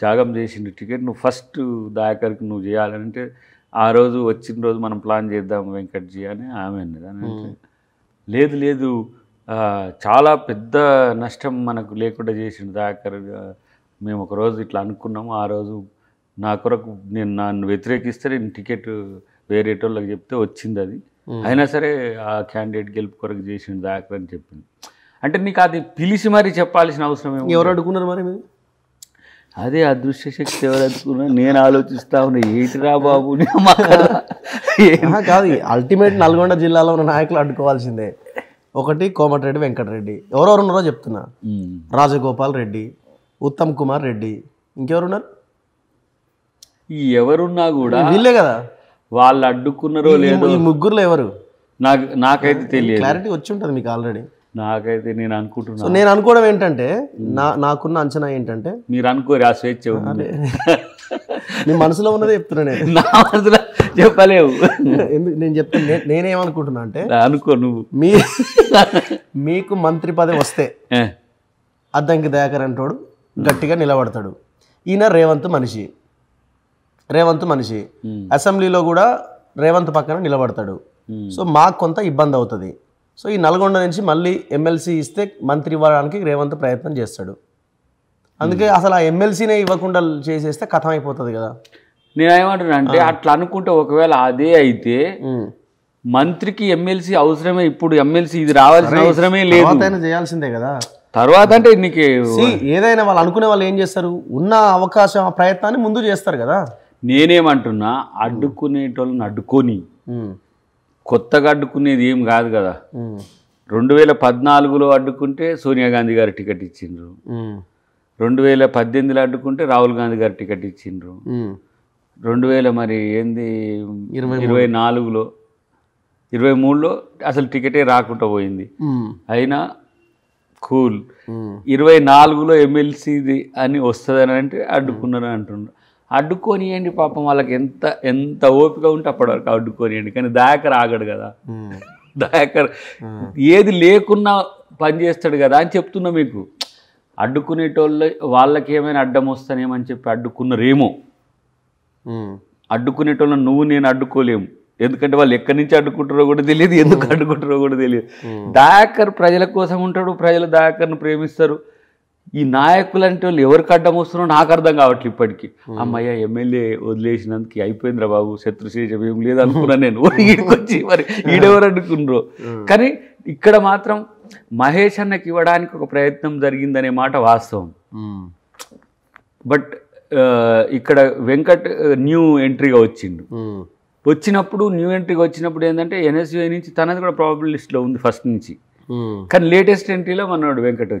త్యాగం చేసిండు టికెట్. నువ్వు ఫస్ట్ దయాకర్కి నువ్వు చేయాలంటే ఆ రోజు వచ్చిన రోజు మనం ప్లాన్ చేద్దాం వెంకట్జీ అని ఆమె అన్నది. అని అంటే లేదు లేదు చాలా పెద్ద నష్టం మనకు లేకుండా చేసిండు దయాకర్. మేము ఒకరోజు ఇట్లా అనుకున్నాము, ఆ రోజు నా కొరకు నన్ను వ్యతిరేకిస్తే నేను టికెట్ వేరేటోళ్ళకి చెప్తే వచ్చింది అది. అయినా సరే ఆ క్యాండిడేట్ గెలుపు కొరకు చేసిండు దయాకర్ అని చెప్పింది. అంటే నీకు అది పిలిచి మరీ చెప్పాల్సిన అవసరం ఏమో. ఎవరు అడుగున్నారు మరి మీరు? అదే అదృశ్య శక్తి ఎవరు అనుకున్నా నేను ఆలోచిస్తా ఉన్నా, ఏంటిరా బాబు కాదు. అల్టిమేట్ నల్గొండ జిల్లాలో ఉన్న నాయకులు అడ్డుకోవాల్సిందే. ఒకటి కోమటిరెడ్డి వెంకటరెడ్డి, ఎవరెవరు ఉన్నారో చెప్తున్నా. రాజగోపాల్ రెడ్డి, ఉత్తమ్ కుమార్ రెడ్డి, ఇంకెవరున్నారు? ఈ ఎవరున్నా కూడా వీళ్ళే కదా. వాళ్ళు అడ్డుకున్నారో లేదో ఈ ముగ్గురులో ఎవరు నాకైతే తెలియదు. క్లారిటీ వచ్చి ఉంటుంది మీకు ఆల్రెడీ. నాకైతే నేను అనుకుంటున్నా. సో నేను అనుకోవడం ఏంటంటే, నాకున్న అంచనా ఏంటంటే, మీరు అనుకోరు ఆ స్వేచ్ఛ ఉంది. నీ మనసులో ఉన్నదే చెప్తున్నా నేను. నా మనసులో చెప్పలేవు. ఎందుకు నేను చెప్తాను. నేనేమనుకుంటున్నా అంటే, అనుకో నువ్వు మీకు మంత్రి పదవి వస్తే అద్దంకి దయాకర్ అంటాడు గట్టిగా నిలబడతాడు. ఈయన రేవంత్ మనిషి అసెంబ్లీలో కూడా రేవంత్ పక్కన నిలబడతాడు. సో మాకు కొంత ఇబ్బంది అవుతుంది. సో ఈ నల్గొండ నుంచి మళ్ళీ ఎమ్మెల్సీ ఇస్తే మంత్రి ఇవ్వడానికి రేవంత్ ప్రయత్నం చేస్తాడు. అందుకే అసలు ఆ ఎమ్మెల్సీనే ఇవ్వకుండా చేసేస్తే కథం అయిపోతుంది కదా. నేనేమంటున్నా అంటే, అట్లా అనుకుంటే ఒకవేళ అదే అయితే మంత్రికి ఎమ్మెల్సీ అవసరమే. ఇప్పుడు ఎమ్మెల్సీ ఇది రావాల్సిన అవసరమే లేదు, చేయాల్సిందే కదా. తర్వాత అంటే నీకు ఏదైనా వాళ్ళు అనుకునే వాళ్ళు ఏం చేస్తారు, ఉన్న అవకాశం ఆ ప్రయత్నాన్ని ముందు చేస్తారు కదా. నేనేమంటున్నా, అడ్డుకునేటోళ్ళని అడ్డుకొని కొత్తగా అడ్డుకునేది ఏం కాదు కదా. 2014లో అడ్డుకుంటే సోనియా గాంధీ గారు టికెట్ ఇచ్చిండ్రు, 2018లో అడ్డుకుంటే రాహుల్ గాంధీ గారు టికెట్ ఇచ్చిండ్రు, 2024లో 23లో అసలు టికెటే రాకుండా పోయింది. అయినా కూల్ 24లో ఎమ్మెల్సీది అని వస్తుందని అంటే అడ్డుకున్నారని అంటున్నారు. అడ్డుకోనియండి పాపం, వాళ్ళకి ఎంత ఓపిక ఉంటే అప్పటి వరకు అడ్డుకోనియండి. కానీ దయాకర్ ఆగడు కదా. దయాకర్ ఏది లేకున్నా పని చేస్తాడు కదా అని చెప్తున్నా మీకు. అడ్డుకునేటోళ్ళు వాళ్ళకి ఏమైనా అడ్డం వస్తానేమని చెప్పి అడ్డుకున్నారేమో. అడ్డుకునేటోళ్ళని నువ్వు నేను అడ్డుకోలేము, ఎందుకంటే వాళ్ళు ఎక్కడి నుంచి అడ్డుకుంటారో కూడా తెలియదు, ఎందుకు అడ్డుకుంటారో కూడా తెలియదు. దయాకర్ ప్రజల కోసం ఉంటాడు, ప్రజలు దయాకర్ను ప్రేమిస్తారు. ఈ నాయకులు అంటే వాళ్ళు ఎవరికి అడ్డం వస్తున్నారో నాకు అర్థం కావట్లేదు ఇప్పటికీ. అమ్మయ్య ఎమ్మెల్యే వదిలేసినందుకు అయిపోయిందిరా బాబు, శత్రుశేషం ఏం లేదు అనుకున్నాను నేను. ఈడికొచ్చి మరి ఈడెవరు అడ్డుకున్నారు. కానీ ఇక్కడ మాత్రం మహేష్ అన్నకి ఇవ్వడానికి ఒక ప్రయత్నం జరిగిందనే మాట వాస్తవం. బట్ ఇక్కడ వెంకట్ న్యూ ఎంట్రీగా వచ్చినప్పుడు ఏంటంటే NSUI నుంచి తనది కూడా ప్రాబబుల్ లిస్ట్లో ఉంది ఫస్ట్ నుంచి. కానీ లేటెస్ట్ ఎంట్రీలో మనోడు వెంకట్